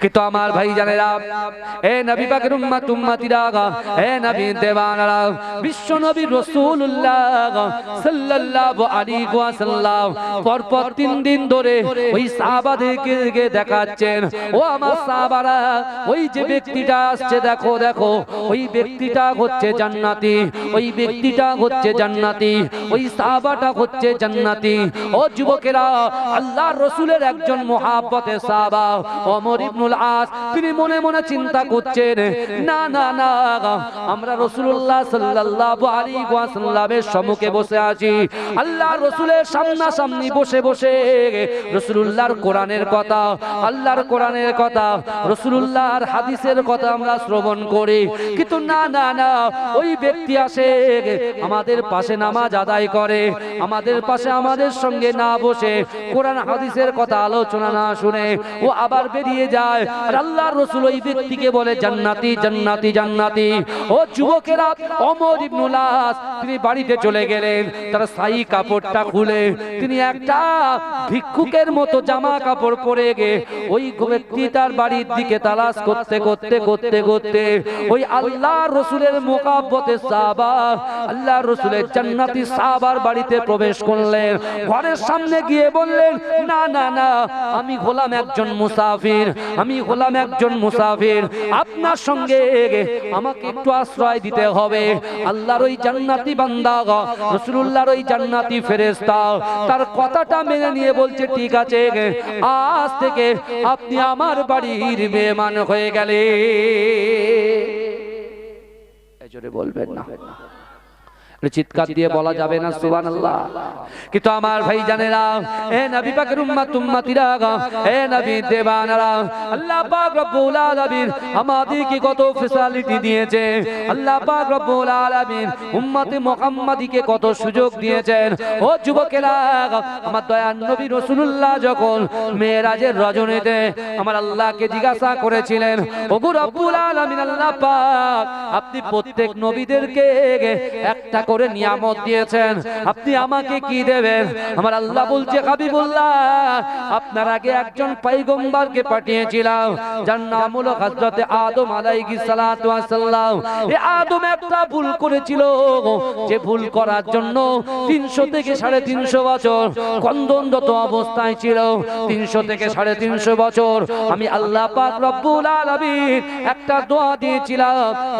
কিন্তু আমার ভাই জানেরা, এ নবী পাকের উম্মত উম্মতিরা, এ নবী দেওয়ানারা, বিশ্ব নবী রাসূলুল্লাহ সাল্লাল্লাহু আলাইহি ওয়াসাল্লাম পরপর 3 দিন ধরে ওই সাহাবাদেরকে দেখাচ্ছেন, ও আমার সাহাবারা, ওই যে ব্যক্তিটা আসছে দেখো দেখো, ওই ব্যক্তিটা হচ্ছে জান্নাতি, ওই ব্যক্তিটা হচ্ছে জান্নাতি, ওই সাহাবাটা হচ্ছে জান্নাতি। ও যুবকেরা, আল্লাহর রাসূলের একজন মুহাব্বতের সাহাবা ওমর ইবনুল আস, তিনি মনে মনে চিন্তা করছেন, না না না, আমরা রাসূলুল্লাহ সাল্লাল্লাহু আলাইহি ওয়াসাল্লামের সম্মুখে বসে আছি, আল্লাহর রাসূলের সামনাসামনি বসে বসে রাসূলুল্লাহর কোরআনের কথা, আল্লাহর কোরআনের কথা, রাসূলুল্লাহর হাদিসের কথা আমরা শ্রবণ করি, কিন্তু না না না, ওই ব্যক্তি আসে আমাদের পাশে নামাজ আদায় করে, আমাদের পাশে আমাদের সঙ্গে না বসে কোরআন হাদিসের কথা আলোচনা না শুনে ও আবার বেরিয়ে যায়। আর আল্লাহর রাসূল ওই ব্যক্তিকে বলে জান্নাতি জান্নাতি জান্নাতি। ও যুবকেরা, ওমর ইবনুল আস তিনি বাড়িতে চলে গেলেন, তার শাহী কাপড়টা খুলে তিনি একটা ভিক্ষুকের মতো জামা কাপড় পরে গে ওই ব্যক্তিটার বাড়ির দিকে তালাশ করতে করতে করতে করতে ওই আল্লাহর রাসূলের মুহাব্বতের সাহাবা, আল্লাহর রাসূলের জান্নাতি সাহাবার বাড়িতে প্রবেশ করলেন। ঘরের সামনে গিয়ে বললেন, না না না, আমি হলাম একজন মুসাফির, আমি হলাম একজন মুসাফির, আপনার সঙ্গে আমাকে একটু আশ্রয় দিতে হবে। আল্লাহর ওই জান্নাতি বান্দা, রাসূলুল্লাহর ওই জান্নাতি ফেরেশতা তার কথাটা মেনে নিয়ে বলছে, ঠিক আছে, আজ থেকে আপনি আমার বাড়ির মেহমান হয়ে গেলেন। জোরে বলবেন না, চিৎকার দিয়ে বলা যাবে না সুবহানাল্লাহ। কিন্তু আমার ভাই জানেরা, এ নবী পাকের উম্মত উম্মতিরা, এ নবী দেওয়ানারা, আল্লাহ পাক রব্বুল আলামিন আমাদেরকে কত ফ্যাসিলিটি দিয়েছে, আল্লাহ পাক রব্বুল আলামিন উম্মতে মুহাম্মাদীকে কত সুযোগ দিয়েছেন। ও যুবকেরা, আমার দয়ার নবী রাসূলুল্লাহ যখন মেরাজের রজনীতে আমার আল্লাহকে জিজ্ঞাসা করেছিলেন, ওগো রব্বুল আলামিন আল্লাহ পাক, আপনি প্রত্যেক নবীদেরকে একটা করে নিয়ামত দিয়েছেন, আপনি আমাকে কি দেবেন? আমার আল্লাহ বলছে, হাবিবুল্লাহ, আপনার আগে একজন পয়গম্বরকে পাঠিয়েছিলাম, যার নাম হলো হযরত আদম আলাইহিস সালাতু ওয়াস সালাম। এই আদম একটা ভুল করেছিল, যে ভুল করার জন্য 300 থেকে 350 বছর কন্দনরত অবস্থায় ছিল। 300 থেকে 350 বছর আমি আল্লাহ পাক রব্বুল আলামিন একটা দোয়া দিয়েছিলাম,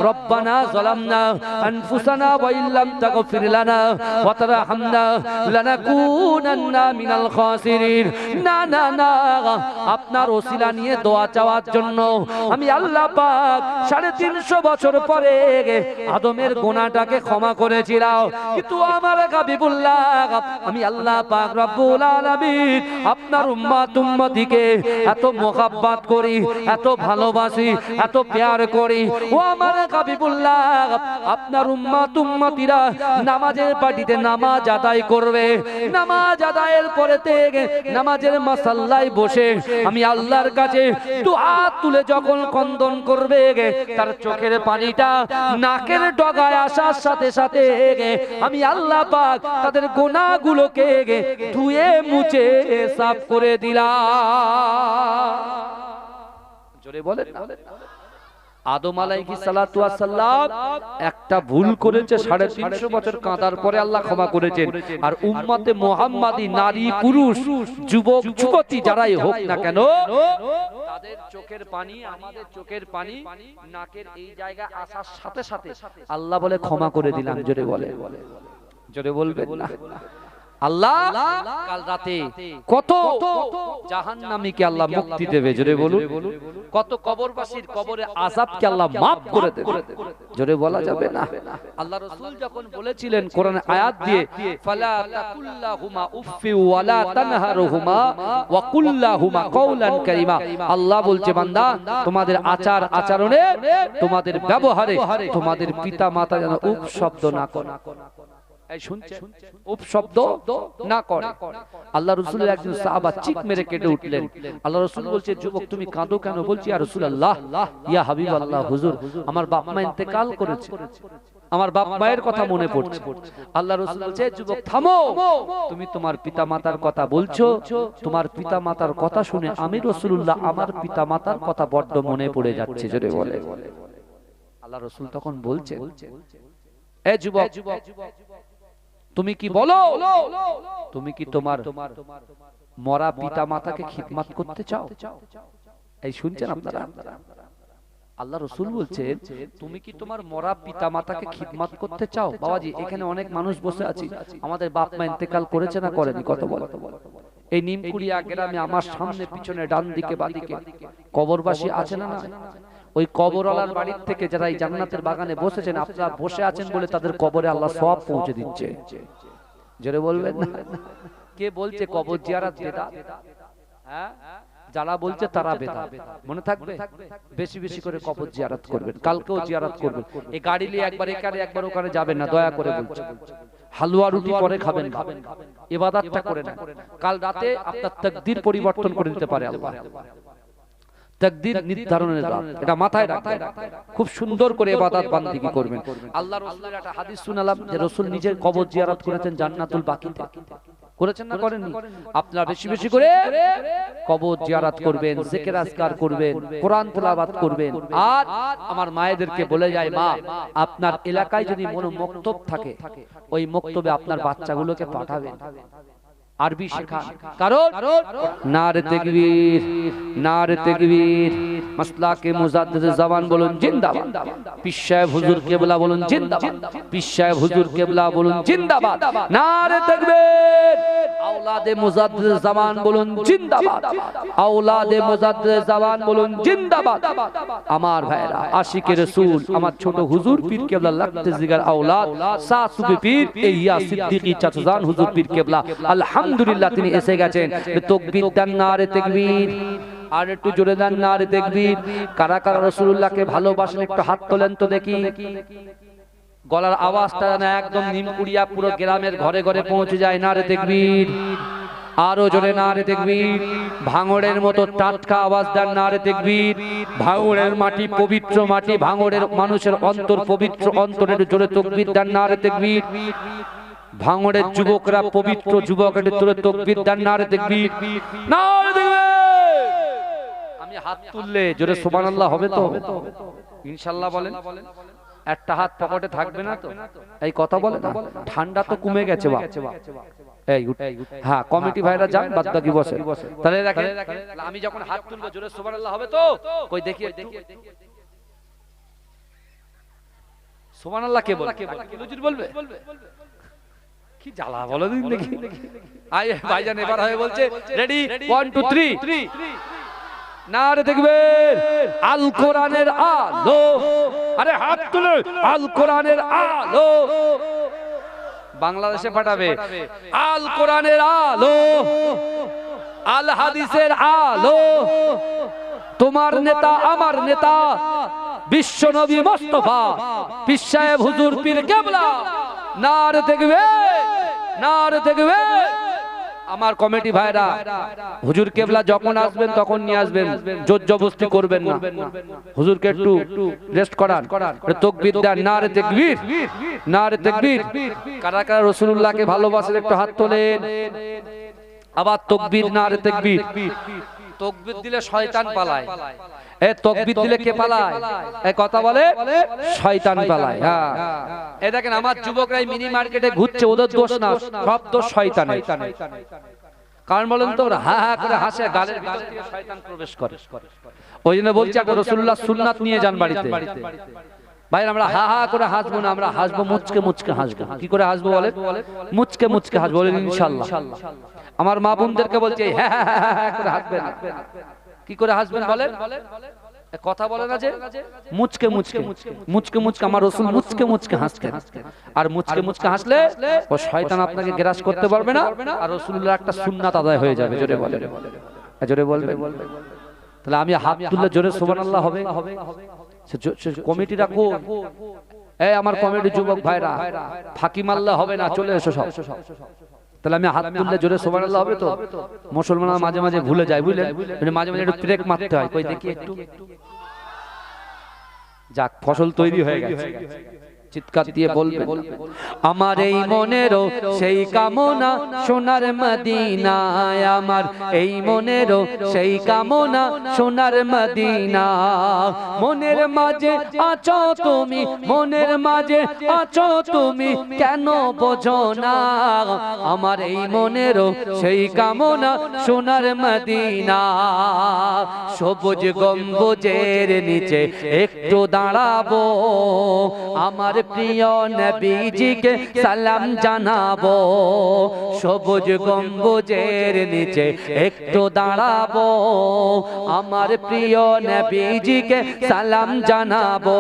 রব্বানা যালামনা আনফুসানা ওয়া ইল্লাম তাগফির লানা ওয়া তারহামনা লানাকুনান্না মিনাল খাসিরিন। না না না, আপনার ওসিলা নিয়ে দোয়া চাওয়ার জন্য আমি আল্লাহ পাক 350 বছর পরে আদমের গুনাহটাকে ক্ষমা করেছিলাম। কিন্তু আমার হাবিবুল্লাহ, আমি আল্লাহ পাক রব্বুল আলামিন আপনার উম্মত উম্মতিকে এত মোহাব্বত করি, এত ভালোবাসি, এত প্যার করি। ও আমার হাবিবুল্লাহ, আপনার উম্মত উম্মতিরা নামাজের পাটিতে নামাজ আদায় করবে, নামাজ আদায়ের পরেতে নামাজের মাসাল্লায় বসে আমি আল্লাহর কাছে দুহাত তুলে যখন কন্দন করবে, তার চোখের পানিটা নাকের ডগায় আসার সাথে সাথে আমি আল্লাহ পাক তাদের গুনাহগুলোকে ধুয়ে মুছে সাফ করে দিলাম। জোরে বলেন না। আদম আলাইহিস সালাতু ওয়াস সালাম একটা ভুল করেছে, 350 বছর কাঁদার পরে আল্লাহ ক্ষমা করেছেন। আর উম্মতে মুহাম্মাদী নারী পুরুষ যুবক যুবতী যারাই হোক না কেন, তাদের চোখের পানি, আমাদের চোখের পানি নাকের এই জায়গা আসার সাথে সাথে আল্লাহ বলে ক্ষমা করে দিলাম। জোরে বলে, জোরে বলবেন না। আল্লাহ কাল রাতে কত জাহান্নামীকে আল্লাহ মুক্তি দেবে, জোরে বলুন। কত কবরবাসীর কবরে আযাবকে আল্লাহ maaf করে দেবে, জোরে বলা যাবে না। আল্লাহ রাসূল যখন বলেছিলেন কোরআনে আয়াত দিয়ে, ফালা তাকুল্লাহুমা উফফি ওয়ালা তানহারহুমা ওয়া কুল্লাহুমা কাওলান কারীমা। আল্লাহ বলছে, বান্দা, তোমাদের আচার আচরণে, তোমাদের ব্যবহারে তোমাদের পিতা মাতা যেন উফ শব্দ না করে। এই শুনছে উপশব্দ না করে। আল্লাহ রাসূলের একজন সাহাবা চিৎ মেরে কেঁদে উঠলেন। আল্লাহ রাসূল বলছে, যুবক তুমি কাঁদো কেন? বলছি, ইয়া রাসূলুল্লাহ, ইয়া হাবিবাল্লাহ, হুজুর আমার বাপ মা ইন্তেকাল করেছে, আমার বাপ মায়ের কথা মনে পড়ছে। আল্লাহ রাসূল বলছে, যুবক থামো, তুমি তোমার পিতামাতার কথা বলছো, তোমার পিতামাতার কথা শুনে আমি রাসূলুল্লাহ আমার পিতামাতার কথা বড্ড মনে পড়ে যাচ্ছে। জোরে বলে। আল্লাহ রাসূল তখন বলছে, এ যুবক, তুমি কি বলো, তুমি কি তোমার মরা পিতামাতাকে খিদমত করতে চাও? এই শুনছেন আপনারা? আল্লাহ রাসূল বলছেন, তুমি কি তোমার মরা পিতামাতাকে খিদমত করতে চাও? বাবাজি, এখানে অনেক মানুষ বসে আছি, আমাদের বাপ মা ইন্তেকাল করেছে না করেনি? কত বলো। এই নিমকুড়িয়া গ্রামে আমার সামনে পিছনে ডান দিকে বাদিকে কবরবাসী আছে না? ওই কবরওয়ালার বাড়ির থেকে যারা এই জান্নাতের বাগানে বসেছেন, আপনারা বসে আছেন বলে তাদের কবরে আল্লাহ সওয়াব পৌঁছে দিচ্ছে। জোরে বলবেন না? কে বলছে কবর জিয়ারত বেদাত? হ্যাঁ, যারা বলছে তারা বেদাত। মনে থাকবে, বেশি বেশি করে কবর জিয়ারত করবেন, কালকেও জিয়ারত করবেন। এই গাড়ি নিয়ে একবার এখানে একবার ওখানে যাবেন না, দয়া করে বলছি। হালুয়া রুটি পরে খাবেন, ইবাদতটা করে না। কাল রাতে আপনার তাকদীর পরিবর্তন করে দিতে পারে আল্লাহ। তাকদীর নির্ধারণের রাত, এটা মাথায় রাখবেন। খুব সুন্দর করে ইবাদত বান্দিগি করবেন। আল্লাহ রাসূলের একটা হাদিস শুনালাম যে রাসূল নিজের কবর জিয়ারত করেছেন জান্নাতুল বাকিতে। করেছেন না করেননি? আপনারা বেশি বেশি করে কবর জিয়ারত করবেন, জিকির আজকার করবেন, কোরআন তেলাওয়াত করবেন। আর আমার মায়েদেরকে বলে যায়, মা আপনার এলাকায় যদি কোনো মক্তব থাকে, ওই মক্তবে আপনার বাচ্চাগুলোকে পাঠাবেন, আরবি শেখান। কারণ নারে তাকবীর, নারে তাকবীর, মাসলাকে মুজাদ্দিদ জবান বলুন জিন্দাবাদ, পীর সাহেব হুজুর কেবলা বলুন জিন্দাবাদ, পীর সাহেব হুজুর কেবলা বলুন জিন্দাবাদ, নারে তাকবীর, আওলাদে মুজাদ্দিদ জবান বলুন জিন্দাবাদ, আওলাদে মুজাদ্দিদ জবান বলুন জিন্দাবাদ। আমার ভাইরা, আশিকে রাসূল আমার ছোট হুজুর পীর কেবলা লাগতে জিগার আওলাদ সাসুবি পীর ইয়া সিদ্দিকী চাচাজান হুজুর পীর কেবলা আলহামদুলিল্লাহ তিনি এসে গেছেন। তাকবীর দেন, নারে তাকবীর, আর একটু জোরে দেন নারে তাকবীর। কারা কারা রাসূলুল্লাহকে ভালোবাসেন একটু হাত তোলেন তো দেখি। গলার আওয়াজটা না একদম নিমকুড়িয়া পুরো গ্রামের ঘরে ঘরে পৌঁছে যায়। নারে তাকবীর, আরো জোরে নারে তাকবীর। ভাঙড়ের মতো টাটকা আওয়াজ দেন নারে তাকবীর। ভাঙড়ের মাটি পবিত্র মাটি, ভাঙড়ের মানুষের অন্তর পবিত্র, অন্তরের জোরে তাকবীর দেন নারে তাকবীর। ভাঙড়ের যুবকরা পবিত্র যুবকের তোরে তাকবীর দেন নারে তাকবীর, নারে তাকবীর। আমি হাত তুললে জোরে সুবহানাল্লাহ হবে তো? ইনশাআল্লাহ বলেন। একটা হাত পকেটে থাকবে না তো? এই কথা বলে না, ঠান্ডা তো কমে গেছে বাপ। এই হ্যাঁ, কমিটি ভাইরা যান, বাদ বাকি বসে। তাহলে দেখেন, আমি যখন হাত তুলবো জোরে সুবহানাল্লাহ হবে তো? কই দেখি সুবহানাল্লাহ কে বলে? হুজুর বলবে? কি জ্বালা বলো দিন দেখি। আয় ভাইজান এবার হয়ে বলছে, রেডি 1 2 3 নারে তাকবীর। আল কোরআনের আলো, আরে হাত তুলে, আল কোরআনের আলো বাংলাদেশে পাঠাবে। আল কোরআনের আলো, আল হাদিসের আলো, তোমার নেতা আমার নেতা বিশ্ব নবী মুস্তাফা পীর সাহেব হুজুর পীর কেবলা, নারে তাকবীর, নারে তাকবীর। আমার কমিটি ভাইরা, হুজুর কেবলা যখন আসবেন তখন নিয়ে আসবেন, জোর জবরদস্তি করবেন না। হুজুরকে একটু রেস্ট করান, তাকবীর দেন, নারে তাকবীর, নারে তাকবীর। কারা কারা রাসূলুল্লাহকে ভালোবাসেন একটু হাত তোলেন। আবার তাকবীর, নারে তাকবীর। তাকবীর দিলে শয়তান পালায়। এ তাকবীর দিলে কে পালায়? এই কথা বলে শয়তান পালায়। হ্যাঁ, এই দেখেন আমার যুবকরা মিনি মার্কেটে ঘুরছে, ওদের দোষ না, সব দোষ শয়তানের। কারণ বলেন তো, ওরা হা হা করে হাসে, গালের ভিতর থেকে শয়তান প্রবেশ করে। ওই জন্য বলছি একটা রাসূলুল্লাহ সুন্নাত নিয়ে যান বাড়িতে। ভাই আমরা হা হা করে হাসবো না, আমরা হাসবো মুচকে মুচকে হাসবো। কি করে হাসবো বলেন? মুচকে মুচকে হাসবো, বলেন ইনশাআল্লাহ। আমার মা বোনদেরকে বলছি হ্যাঁ হ্যাঁ হ্যাঁ করে হাসবেন। কি করে হাসবেন বলেন? কথা বলে না যে মুচকে মুচকে মুচকে মুচকে, আমার রাসূল মুচকে মুচকে হাসতেন। আর মুচকে মুচকে হাসলে ও শয়তান আপনাকে গ্রাস করতে পারবে না, আর রাসূলুল্লাহর একটা সুন্নাত আদায় হয়ে যাবে। জোরে বলেন, জোরে বলবেন। তাহলে আমি হাত তুললে জোরে সুবহানাল্লাহ হবে। কমিটি রাখো, এই আমার কমিটি যুবক ভাইরা, ফাঁকি মারলে হবে না, চলে এসো সব। তাহলে আমি হাত তুললে জোরে সুবহানাল্লাহ হবে তো? মুসলমানরা মাঝে মাঝে ভুলে যায়, বুঝলেন, মাঝে মাঝে একটু ব্রেক মারতে হয়, কই দেখি একটু। যাক, ফসল তৈরি হয়ে গেছে। চিৎকার দিয়ে বলবেন, আমার এই মনেরও সেই কামনা সোনার মদিনায়, আমার এই মনেরও সেই কামনা সোনার মদিনা। মনের মাঝে আছো তুমি, মনের মাঝে আছো তুমি, কেন বোঝো না? আমার এই মনেরও সেই কামনা সোনার মদিনা। সবুজ গম্বুজের নিচে একটু দাঁড়াবো, আমার প্রিয় নবীজিকে সালাম জানাবো। সবুজ গম্বুজের নিচে একটু দাঁড়াবো, আমার প্রিয় নবীজিকে সালাম জানাবো।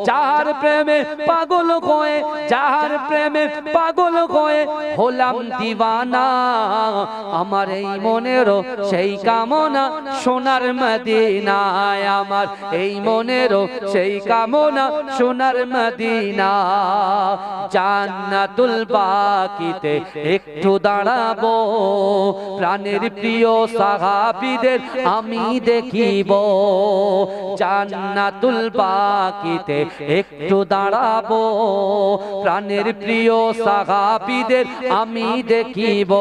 যার প্রেমে পাগল হয়ে, যার প্রেমে পাগল হয়ে হলাম দিওয়ানা, আমার এই মনেরও সেই কামনা সোনার মদিনায়, আমার এই মনেরও সেই কামনা সোনার মদিনা। জান্নাতুল বাকিতে একটু দাঁড়াবো, প্রাণের প্রিয় সাহাবীদের আমি দেখিব। জান্নাতুল বাকিতে একটু দাঁড়াবো, প্রাণের প্রিয় সাহাবীদের আমি দেখিব।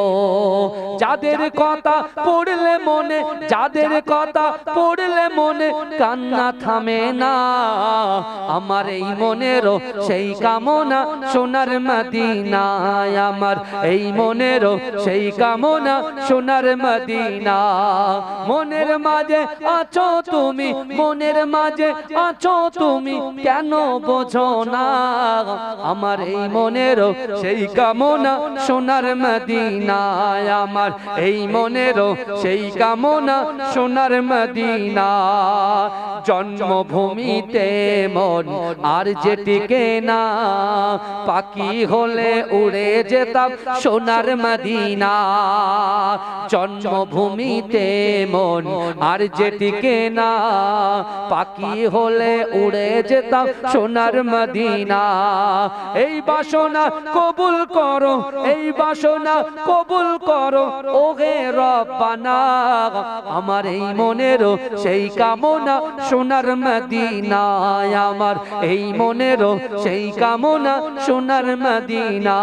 যাদের কথা পড়লে মনে, যাদের কথা পড়লে মনে কান্না থামে না, আমার এই মনেরও সেই কামনা সোনার মদিনায়, আমার এই মনেরও সেই কামনা সোনার মদিনা। মনের মাঝে আছো তুমি, মনের মাঝে আছো তুমি, কেন বোঝো না? আমার এই মনেরও সেই কামনা সোনার মদিনায়, আমার এই মনেরও সেই কামনা সোনার মদিনা। জন্মভূমিতে মন আর যে টিকে না, পাখি হলে উড়ে যেতাম সোনার মদিনা। জন্মভূমিতে মন আর যে টিকে না, পাখি হলে উড়ে যেতাম সোনার মদিনা। এই বাসনা কবুল করো, এই বাসনা কবুল করো ওহে রব্বানা, আমার এই মনেরও সেই কামনা সোনার মদিনায়, আমার এই মনেরও সেই কামনা সোনার মদিনা।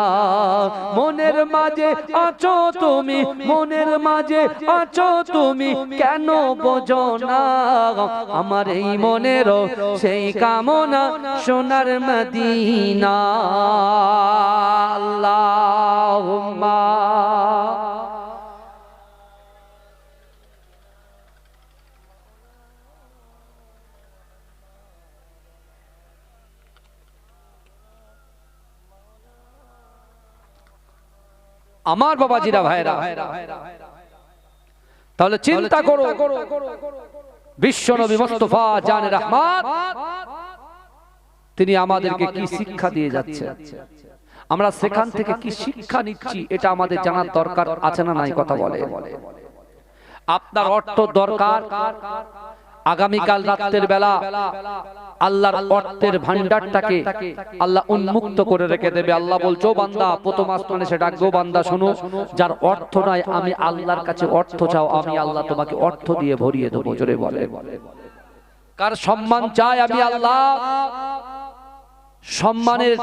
মনের মাঝে আছো তুমি, মনের মাঝে আছো তুমি, কেন বোঝো না? আমার এই মনেরও সেই কামনা সোনার মদিনা। আল্লাহুম্মা আমার বাবাজিরা ভাইরা, তাহলে চিন্তা করো, বিশ্ব নবী মুস্তাফা জানে রহমত তিনি আমাদেরকে কি শিক্ষা দিয়ে যাচ্ছে, আমরা সেখান থেকে কি শিক্ষা নিচ্ছি, এটা আমাদের জানার দরকার আছে না নাই? কথা বলে আপনার অর্থ দরকার। আগামীকাল রাতের বেলা আল্লাহর অর্থের ভান্ডারটাকে আল্লাহ উন্মুক্ত করে রেখে দেবে। আল্লাহ বলছো বান্দা, প্রথম আসমানে সে ডাকবো, বান্দা শোনো, যার অর্থ নাই আমি আল্লাহর কাছে অর্থ চাও, আমি আল্লাহ তোমাকে অর্থ দিয়ে ভরিয়ে দেবো। জোরে বলে, কার সম্মান চাই আমি আল্লাহ সম্মানের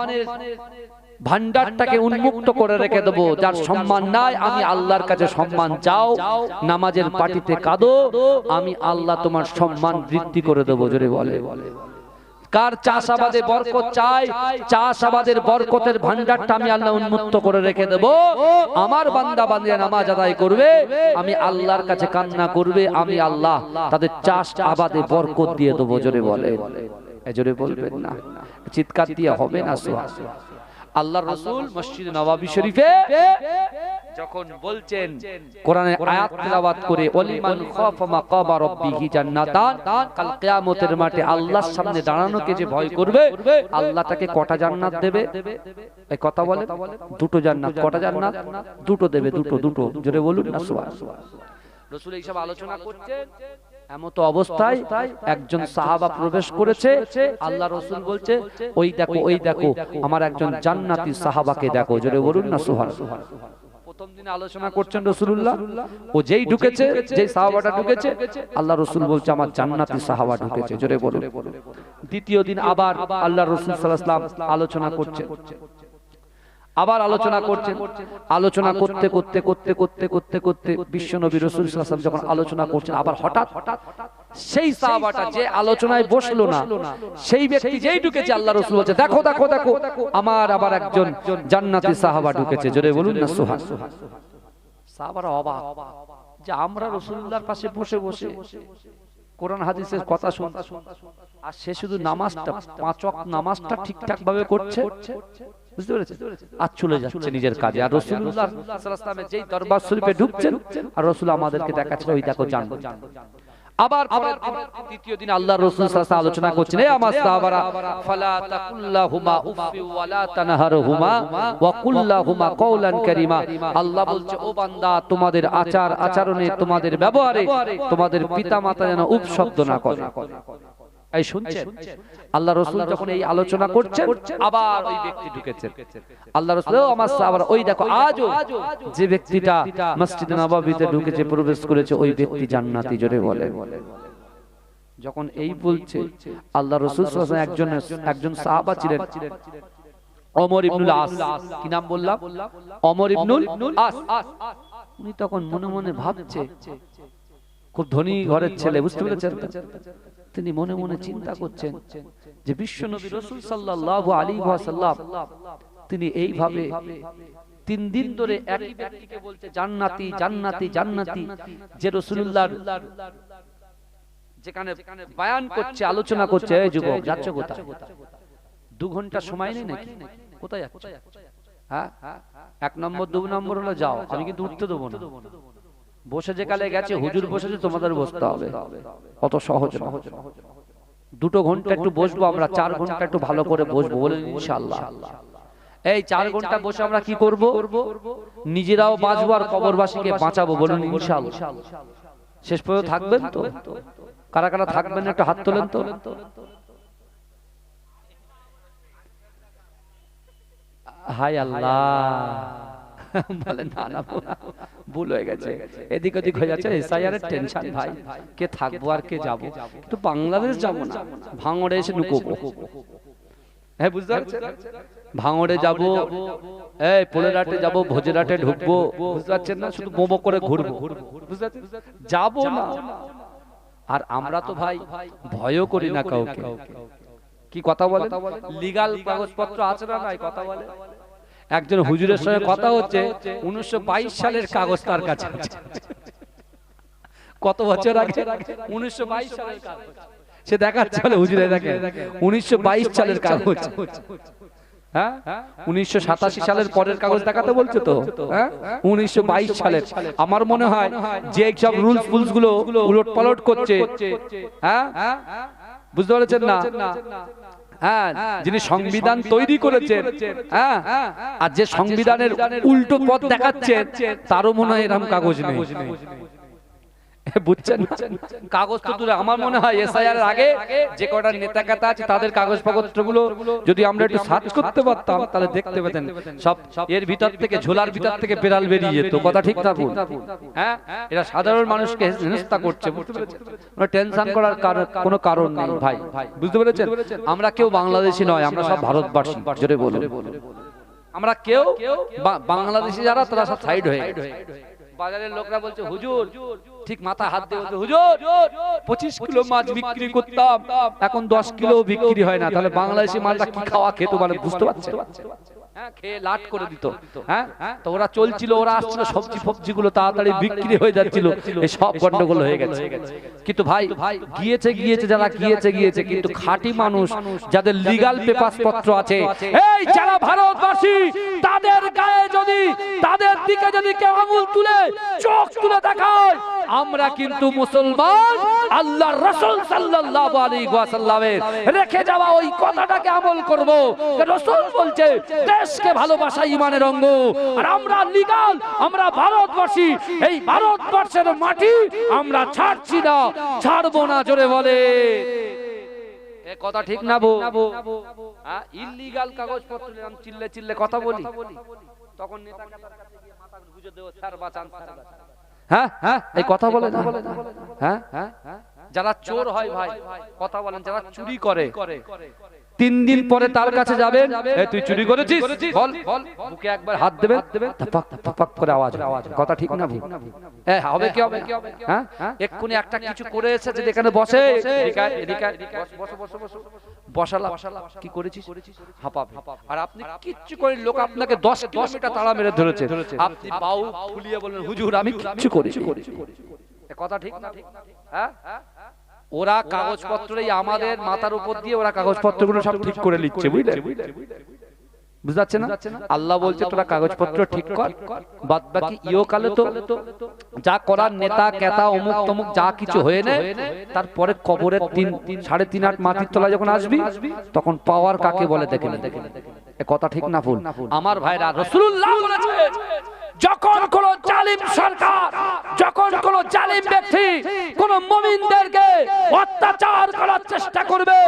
ভান্ডারটাকে উন্মুক্ত করে রেখে দেবো। যার সম্মান নাই আমি আল্লাহর কাছে সম্মান চাও, নামাজের পাটিতে কাঁদো, আমি আল্লাহ তোমার সম্মান বৃদ্ধি করে দেবো। জোরে বলে, কার চাষাবাদে বরকত চাই, চাষাবাদের বরকতের ভান্ডারটা আমি আল্লাহ উন্মুক্ত করে রেখে দেব। আমার বান্দা বান্দিরা নামাজ আদায় করবে, আমি আল্লাহর কাছে কান্না করবে, আমি আল্লাহ তাদের চাষ আবাদে বরকত দিয়ে দেবো। জোরে বলে, জোরে বলবেন না, চিৎকার দিয়ে হবে না। আল্লাহর রাসূল মসজিদ নববী শরীফে যখন বলছেন, কোরআনের আয়াত তেলাওয়াত করে, ওয়ালিমান খাফা মাকামা রাব্বিহি জান্নাতান, কাল কিয়ামতের মাঠে আল্লাহর সামনে দাঁড়ানোকে যে ভয় করবে, আল্লাহ তাকে কটা জান্নাত দেবে? এই কথা বলে, দুটো জান্নাত। কটা জান্নাত? দুটো দেবে, দুটো। জোরে বলুন না সুবহানাল্লাহ। রাসূল এইসব আলোচনা করছেন, এমতো অবস্থায় একজন সাহাবা প্রবেশ করেছে, আল্লাহ রাসূল বলছে ওই দেখো ওই দেখো আমার একজন জান্নাতি সাহাবাকে দেখো, জোরে বলুন না সুবহানাল্লাহ। প্রথম দিনে আলোচনা করছেন রাসূলুল্লাহ, ও যেই ঢুকেছে, যেই সাহাবাটা ঢুকেছে, আল্লাহ রাসূল বলছে আমার জান্নাতি সাহাবা ঢুকেছে, জোরে বলুন। দ্বিতীয় দিন আবার আল্লাহ রাসূল সাল্লাল্লাহু আলাইহি ওয়াসাল্লাম আলোচনা করছেন, আবার আলোচনা করছেন। আলোচনা করতে করতে করতে করতে করতে করতে বিশ্বনবী রাসূল সাল্লাল্লাহু আলাইহি ওয়াসাল্লাম যখন আলোচনা করছেন, আবার হঠাৎ সেই সাহাবাটা যে আলোচনায় বসলো না, সেই ব্যক্তি যেই ঢুকেছে, আল্লাহ রাসূল বলছে দেখো দেখো দেখো আমার আবার একজন জান্নাতি সাহাবা ঢুকেছে, জোরে বলুন না সুবহানাল্লাহ। সাহাবারা অবাক যে আমরা রাসূলুল্লাহর পাশে বসে বসে কোরআন হাদিসের কথা শুনতে, আর সে শুধু নামাজটা, পাঁচ ওয়াক্ত নামাজটা ঠিকঠাক ভাবে করছে, বুঝতে পেরেছেন, আর চলে যাচ্ছে নিজের কাজে। আর রাসূলুল্লাহ সাল্লাল্লাহু আলাইহি ওয়াসাল্লামের যেই দরবার শরীফে ঢুকছেন, আর রাসূল আমাদেরকে দেখাচ্ছেন ওই দেখো জান্নাত। আবার তৃতীয় দিন আল্লাহর রাসূল সাল্লাল্লাহু আলাইহি ওয়াসাল্লাম আলোচনা করছেন, হে আমার সাহাবারা ফালা তাকুল্লাহুমা উফি ওয়া লা তানহারহুমা ওয়া কুল্লাহুমা কওলান কারীমা। আল্লাহ বলছে ও বান্দা তোমাদের আচার আচরণে, তোমাদের ব্যবহারে তোমাদের পিতামাতা যেন উফ শব্দ না করে। এই শুনছেন, আল্লাহ রাসূল যখন এই আলোচনা করছেন, আবার ওই ব্যক্তি ঢুকেছেন। আল্লাহ রাসূল আমার সাহাবারা ওই দেখো আজও যে ব্যক্তিটা মসজিদে নববীতে ঢুকেছে, প্রবেশ করেছে, ওই ব্যক্তি জান্নাতি, জোরে বলে। যখন এই বলছে, আল্লাহ রাসূল সাল্লাল্লাহু আলাইহি ওয়াসাল্লাম একজন সাহাবা ছিলেন ওমর ইবনুল আস, কি নাম বললাম? ওমর ইবনুল আস। উনি তখন মনে মনে ভাবছে, খুব ধনী ঘরের ছেলে, বুঝতে পেরেছেন, তিনি মনে মনে চিন্তা করছেন যে বিশ্বনবী রাসূল সাল্লাল্লাহু আলাইহি ওয়াসাল্লাম তিনি এইভাবে 3 দিন ধরে একই ব্যক্তিকে বলছে জান্নাতি জান্নাতি জান্নাতি, যে রাসূলুল্লাহ যেখানে বয়ান করছে, আলোচনা করছে, এই যুবক যাচ্ছ কোথায়? 2 ঘন্টা সময় নেই নাকি? কোথায় যাচ্ছ? হ্যাঁ, 1 নম্বর 2 নম্বর হলো যাও, আমি কিন্তু উঠতে দেবো না। বসে যে কালে গেছে, হুজুর বসেছে, তোমাদের বসতে হবে, অত সহজ না। 2 ঘন্টা একটু বসবো আমরা, 4 ঘন্টা একটু ভালো করে বসবো, বলেন ইনশাআল্লাহ। এই 4 ঘন্টা বসে আমরা কি করব? নিজেরাও বাঁচবো আর কবরবাসীকে বাঁচাবো, বলুন ইনশাআল্লাহ। শেষ পর্যন্ত থাকবেন তো? কারা কারা থাকবেন একটু হাত তোলেন তো। হায় আল্লাহ, বলেন না না, ভুল হয়ে গেছে, এদিক ওদিক হয়ে যাচ্ছে, এসআইআর এর টেনশন ভাই, কে থাকবো আর কে যাবো। কিন্তু বাংলাদেশ যাবো না, ভাঙড়ে এসে লুকোবো। হ্যাঁ, বুঝতে পারছেন, ভাঙড়ে যাবো, এই পোলেরাটে যাবো, ভোজেরাটে ঢুকবো, বুঝতে পারছেন না, শুধু মোমো করে ঘুরবো, বুঝতে পারছেন, যাবো না। আর আমরা তো ভাই ভয়ও করি না কাউকে। কি কথা বলে, লিগ্যাল কাগজপত্র আছে না নাই? কথা বলে, একজন হুজুরের সঙ্গে কথা হচ্ছে, 1922 সালের কাগজ তার কাছে আছে। কত বছর আগে? 1922 সালের কাগজ সে দেখাচ্ছে, বলে হুজুরে দেখেন 1922 সালের কাগজ। হ্যাঁ, 1987 সালের পরের কাগজ দেখাতে বলছে তো। হ্যাঁ, 1922 সালের। আমার মনে হয় যে সব রুলস ফুলস গুলো উলট পালট করছে, হ্যাঁ, বুঝতে পারছেন না, হ্যাঁ, যিনি সংবিধান তৈরি করেছেন, হ্যাঁ, আর যে সংবিধানের উল্টো পথ দেখাচ্ছে, তারও মনে হয় এরকম কাগজ নেই, বুঝছেন? কাগজ তো দূরে, আমার মনে হয় এসআইআর এর আগে যে কটা নেতা কাতা আছে তাদের কাগজপত্রগুলো যদি আমরা একটু সার্চ করতে পারতাম, তাহলে দেখতে পেতেন সব এর ভিতর থেকে, ঝোলার ভিতর থেকে বেড়াল বেরিয়ে যেত। কথা ঠিক না ভুল? হ্যাঁ, এরা সাধারণ মানুষকে হেনস্থা করছে, বুঝতে পেরেছেন? টেনশন করার কোনো কারণ নেই ভাই, বুঝতে পেরেছেন? আমরা কেউ বাংলাদেশি নয়, আমরা সব ভারতবাসী, জোরে বলুন। আমরা কেউ বাংলাদেশি যারা, তারা সব সাইড হয়ে গেছে। বাজারের লোকরা বলছে হুজুর, ঠিক মাথা হাত দিয়ে বলছে হুজুর 25 কিলো মাছ বিক্রি করতাম, এখন 10 কিলো বিক্রি হয় না। তাহলে বাংলাদেশি মালটা কি খাওয়া খেত, মানে বুঝতে পারছেন? হ্যাঁ, খেয়ে লাট করে দিত। হ্যাঁ, তো ওরা চলছিল, ওরা আসছিল, সবজি ফবজি গুলো তাড়াতাড়ি বিক্রি হয়ে যাচ্ছিল, এই সব গন্ডগোল হয়ে গেছে। কিন্তু ভাই গিয়েছে গিয়েছে, যারা গিয়েছে গিয়েছে, কিন্তু খাঁটি মানুষ যাদের লিগ্যাল পেপারস পত্র আছে, এই যারা ভারতবাসী, তাদের গায়ে যদি, তাদের দিকে যদি কেউ আঙুল তুলে, চোখ তুলে দেখায়, আমরা কিন্তু মুসলমান আল্লাহর রাসূল সাল্লাল্লাহু আলাইহি ওয়াসাল্লামের রেখে যাওয়া ওই কথাটাকে আমল করব। রাসূল বলছে দেশকে ভালোবাসা ঈমানের অঙ্গ, আর আমরা লিগাল, আমরা ভারতবাসী, এই ভারতবর্ষের মাটি আমরা ছাড়ছি না, ছাড়বো না। জোরে বলে এ কথা ঠিক না বউ? ইল্লিগাল কাগজপত্র নিলাম, চিল্লে চিল্লে কথা বলি, তখন নেতা কাছে গিয়ে মাথা গুঁজে দেও, স্যার বাঁচান, হ্যাঁ হ্যাঁ এই কথা বলে না? হ্যাঁ হ্যাঁ, যারা চোর হয় ভাই কথা বলেন, যারা চুরি করে 3 দিন পরে তার কাছে যাবেন, এই তুই চুরি করেছিস বল, বুকে একবার হাত দেবেন, পাক পাক করে আওয়াজ, কথা ঠিক না? হ্যাঁ হবে কি হবে? হ্যাঁ এক্ষুনি একটা কিছু করে এসেছে, যেখানে বসে বসালা, কি করেছিস হাঁপাবে, আর আপনি কিচ্ছু করেন, লোক আপনাকে 10 কিলোমিটার তাড়া মেরে ধরেছে, আপনি বাউ ফুলিয়ে বলেন হুজুর আমি কিচ্ছু করেছি। কথা ঠিক না? হ্যাঁ ওরা কাগজপত্রই আমাদের মাথার উপর দিয়ে ওরা কাগজপত্রগুলো সব ঠিক করে নিচ্ছে, বুঝলেন? বুঝতে পারছেন না? আল্লাহ বলছে তোরা কাগজপত্র ঠিক কর, বাদ বাকি ইহকালে তো যা করার নেতা কেতা অমুক তমুক যা কিছু হয়ে নে, তারপরে কবরের 3.5 হাত মাটির তলায় যখন আসবি তখন পাওয়ার কাকে বলে দেখে নে। কথা ঠিক না ভুল? আমার ভাইরা, রাসূলুল্লাহ বলেছেন যখন কোন জালিম সরকার, যখন কোন জালিম ব্যক্তি কোন মুমিনদেরকে অত্যাচার করার চেষ্টা করবে,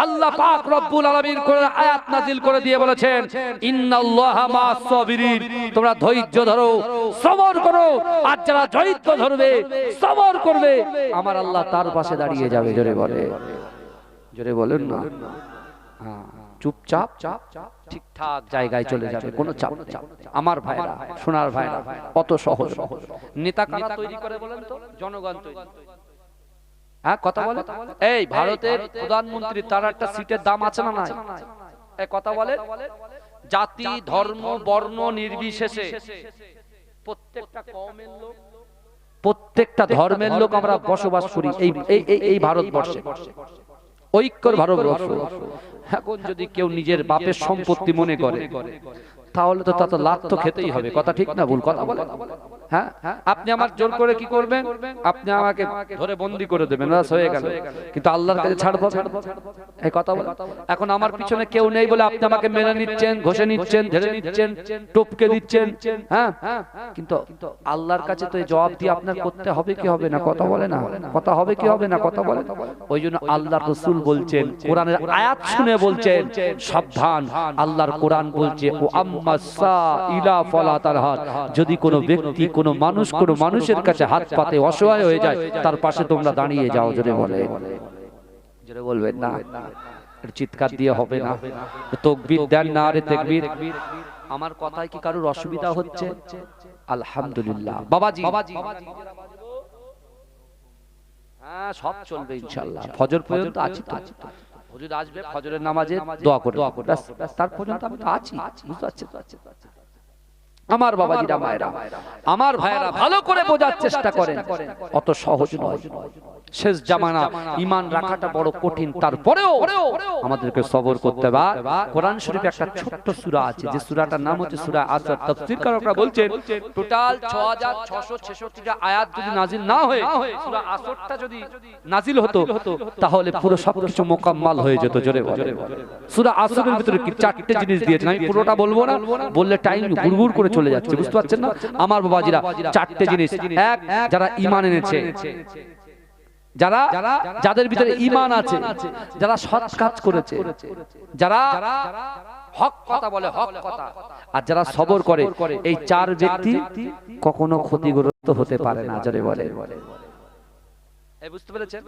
আল্লাহ পাক রব্বুল আলামিন কোরআন আয়াত নাযিল করে দিয়ে বলেছেন ইন্নাল্লাহা মা'আস সাবিরিন, তোমরা ধৈর্য ধরো, সবর করো, আর যারা ধৈর্য ধরবে, সবর করবে, আমার আল্লাহ তার পাশে দাঁড়িয়ে যাবে। জোরে বলে, জোরে বলেন না? হ্যাঁ চুপচাপ ঠিকঠাক জায়গায় চলে যাবে, কোনো চাপ নেই। আমার ভাইরা, সোনার ভাইরা, অত সহজ নেতা কারা তৈরি করে বলেন তো? জনগণ তৈরি। হ্যাঁ কথা বলে, এই ভারতের প্রধানমন্ত্রী তার একটা সিটের দাম আছে না নাই? এই কথা বলে, জাতি ধর্ম বর্ণ নির্বিশেষে প্রত্যেকটা কওমের লোক, প্রত্যেকটা ধর্মের লোক আমরা বসবাস করি এই ভারতবর্ষে, ঐক্যর ভারতবর্ষ। এখন যদি কেউ নিজের বাপের সম্পত্তি মনে করে, তাহলে তো তা লাত তো খেতেই হবে। কথা ঠিক না ভুল? কথা বলে, হ্যাঁ আপনি আমার জোর করে কি করবেন? আপনি আমাকে ধরে বন্দি করে দেবেন, রাস হয়ে গেল, কিন্তু আল্লাহর কাছে ছাড়বো? এই কথা বলে। এখন আমার পিছনে কেউ নেই বলে আপনি আমাকে মেনে নিচ্ছেন, ঘষে নিচ্ছেন, ঝেড়ে নিচ্ছেন, টপকে দিচ্ছেন, হ্যাঁ, কিন্তু আল্লাহর কাছে তো এই জবাব দিয়ে আপনার করতে হবে কি হবে না? কথা বলে না? কথা হবে কি হবে না? কথা বলে। ওই জন্য আল্লাহর রাসূল বলছেন, কোরআনের আয়াত শুনে বলছেন সাবধান, আল্লাহর কোরআন বলছে ও আম্মাসসাইলা ফালা তারহাত, যদি কোনো ব্যক্তি কোনো মানুষ কোনো মানুষের কাছে হাত পাতে অসহায় হয়ে যায়, তার পাশে তোমরা দাঁড়িয়ে যাও। জোরে বলে, জোরে বলবেন না? চিৎকার দিয়ে হবে না, তাকবীর দেন না রে তাকবীর। আমার কথায় কি কারোর অসুবিধা হচ্ছে? আলহামদুলিল্লাহ বাবাজি, হ্যাঁ সব চলবে ইনশাআল্লাহ, ফজর পর্যন্ত আছি তো। হুজুর আসবে ফজরের নামাজে দোয়া করে, তার পর্যন্ত আমি তো আছি, বুঝতে পারছেন? আমার বাবাজিরা, মায়েরা, আমার ভাইয়েরা, ভালো করে বোঝার চেষ্টা করেন, অত সহজ নয়। শেষ জামানা ঈমান রাখাটা বড় কঠিন, তারপরেও আমাদেরকে সবর করতে হবে। কোরআন শরীফে একটা ছোট্ট সূরা আছে, যে সূরাটার নাম হচ্ছে সূরা আসর। তাফসীরকাররা বলছেন টোটাল 6666টা আয়াত যদি নাজিল না হয়ে সূরা আসরটা যদি নাজিল হতো, তাহলে পুরো সবকিছু মোকাম্মাল হয়ে যেত। জোরে বলে, সূরা আসরের ভিতরে কি 4টে জিনিস দিয়েছেন, আমি পুরোটা বলবো না, বললে টাইম গুড়গুড় করে চলে যাচ্ছে, বুঝতে পারছেন না? আমার বাবাজিরা, 4টে জিনিস। এক, যারা ঈমান এনেছে, যারা যাদের ভিতরে ঈমান আছে, যারা সৎ কাজ করেছে, যারা হক কথা বলে, হক কথা, আর যারা সবর করে, এই 4 ব্যক্তি কখনো ক্ষতিগ্রস্ত হতে পারে না। জোরে বলে, এই বুঝতে পেরেছেন?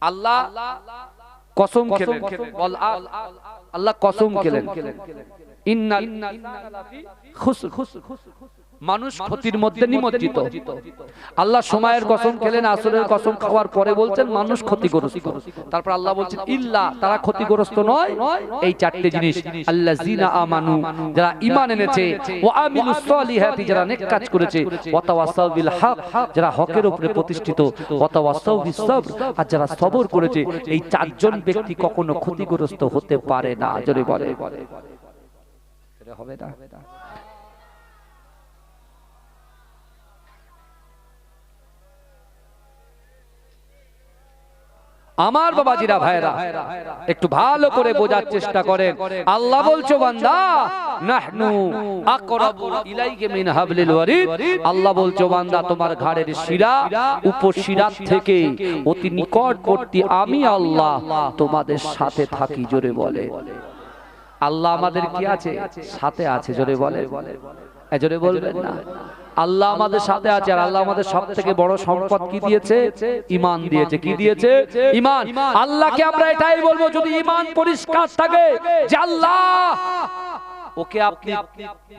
আল্লাহ কসম খেলেন, আল্লাহ কসম খেলেন মানুষ ক্ষতির মধ্যে নিমজ্জিত। আল্লাহ সময়ের কসম খেলেন, আসরের কসম খাওয়ার পরে বলছেন মানুষ ক্ষতিগ্রস্ত। তারপর আল্লাহ বলছেন ইল্লা, তারা ক্ষতিগ্রস্ত নয়, এই 4টে জিনিস। আল্লাযিনা আমানু, যারা ঈমান এনেছে, ওয়া আমিলুস সলিহাতি, যারা নেক কাজ করেছে, ওয়া তাওয়াসাউ বিল হক, যারা হকের উপরে প্রতিষ্ঠিত, ওয়া তাওয়াসাউ বিস সবর, আর যারা সবর করেছে। এই 4 জন ব্যক্তি কখনো ক্ষতিগ্রস্ত হতে পারে না। জোরে বলে, এটা হবে না? আমার বাবাজিরা ভাইরা একটু ভালো করে বোঝার চেষ্টা করেন। আল্লাহ বলছো বান্দা নাহনু আকরাবু ইলাইকা মিন হাবলিল ওয়ারিদ, আল্লাহ বলছো বান্দা তোমার ঘাড়ের শিরা উপশিরা থেকে অতি নিকটবর্তী আমি আল্লাহ তোমাদের সাথে থাকি। জোরে বলে আল্লাহ আমাদের কি আছে? সাথে আছে। জোরে বলে, জোরে বলবেন না? আল্লাহ আমাদের সাথে আছে। আর আল্লাহ আমাদের সব থেকে বড় সম্পদ কি দিয়েছে? ঈমান দিয়েছে। কি দিয়েছে? ঈমান। আল্লাহকে আমরা এটাই বলবো, যদি ঈমান পরিষ্কার থাকে যে আল্লাহ ওকে আপনি